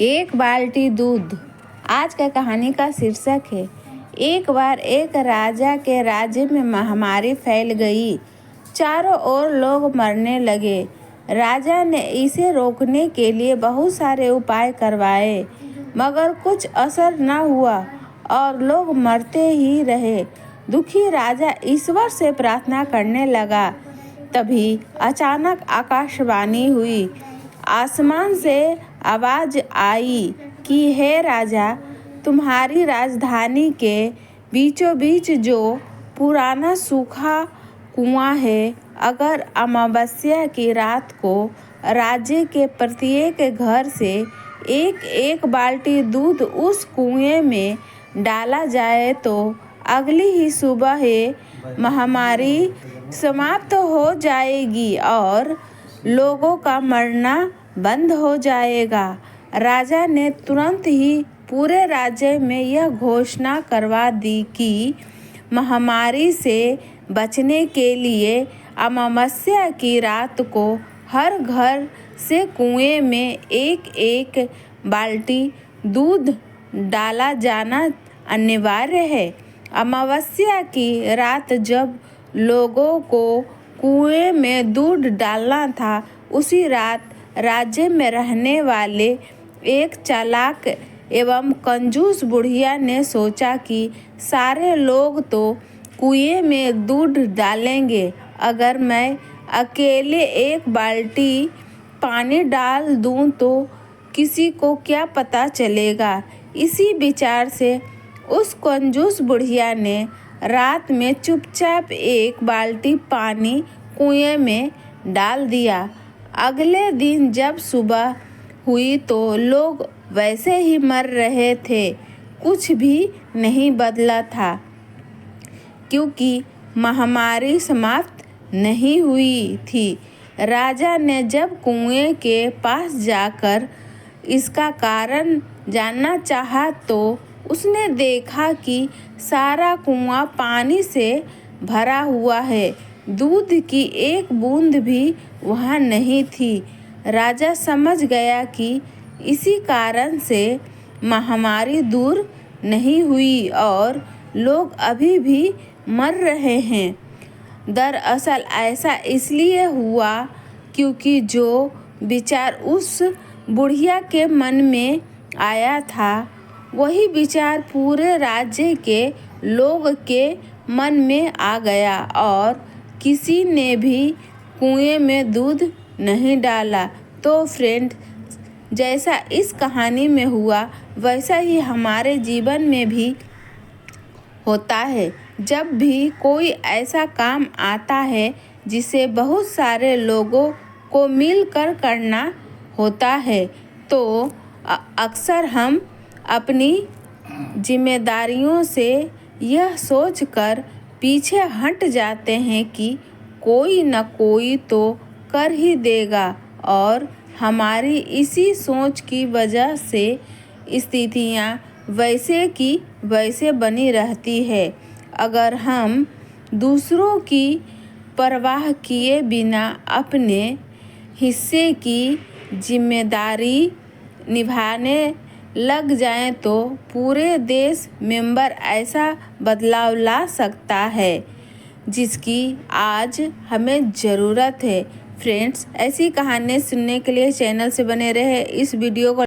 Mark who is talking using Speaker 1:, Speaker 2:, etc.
Speaker 1: एक बाल्टी दूध। आज का कहानी का शीर्षक है एक बार एक राजा के राज्य में महामारी फैल गई। चारों ओर लोग मरने लगे। राजा ने इसे रोकने के लिए बहुत सारे उपाय करवाए, मगर कुछ असर न हुआ और लोग मरते ही रहे। दुखी राजा ईश्वर से प्रार्थना करने लगा। तभी अचानक आकाशवाणी हुई। आसमान से आवाज आई कि हे राजा, तुम्हारी राजधानी के बीचों बीच जो पुराना सूखा कुआं है, अगर अमावस्या की रात को राज्य के प्रत्येक घर से एक एक बाल्टी दूध उस कुएं में डाला जाए तो अगली ही सुबह महामारी समाप्त हो जाएगी और लोगों का मरना बंद हो जाएगा। राजा ने तुरंत ही पूरे राज्य में यह घोषणा करवा दी कि महामारी से बचने के लिए अमावस्या की रात को हर घर से कुएं में एक एक बाल्टी दूध डाला जाना अनिवार्य है। अमावस्या की रात जब लोगों को कुएं में दूध डालना था, उसी रात राज्य में रहने वाले एक चालाक एवं कंजूस बुढ़िया ने सोचा कि सारे लोग तो कुएं में दूध डालेंगे, अगर मैं अकेले एक बाल्टी पानी डाल दूं तो किसी को क्या पता चलेगा। इसी विचार से उस कंजूस बुढ़िया ने रात में चुपचाप एक बाल्टी पानी कुएं में डाल दिया। अगले दिन जब सुबह हुई तो लोग वैसे ही मर रहे थे, कुछ भी नहीं बदला था, क्योंकि महामारी समाप्त नहीं हुई थी। राजा ने जब कुएं के पास जाकर इसका कारण जानना चाहा तो उसने देखा कि सारा कुआं पानी से भरा हुआ है, दूध की एक बूंद भी वहाँ नहीं थी। राजा समझ गया कि इसी कारण से महामारी दूर नहीं हुई और लोग अभी भी मर रहे हैं। दरअसल ऐसा इसलिए हुआ क्योंकि जो विचार उस बुढ़िया के मन में आया था, वही विचार पूरे राज्य के लोग के मन में आ गया और किसी ने भी कुएं में दूध नहीं डाला। तो फ्रेंड्स, जैसा इस कहानी में हुआ वैसा ही हमारे जीवन में भी होता है। जब भी कोई ऐसा काम आता है जिसे बहुत सारे लोगों को मिलकर करना होता है, तो अक्सर हम अपनी जिम्मेदारियों से यह सोचकर पीछे हट जाते हैं कि कोई न कोई तो कर ही देगा और हमारी इसी सोच की वजह से स्थितियां वैसे की वैसे बनी रहती है। अगर हम दूसरों की परवाह किए बिना अपने हिस्से की जिम्मेदारी निभाने लग जाएं तो पूरे देश मेंबर ऐसा बदलाव ला सकता है जिसकी आज हमें ज़रूरत है। फ्रेंड्स, ऐसी कहानी सुनने के लिए चैनल से बने रहे। इस वीडियो को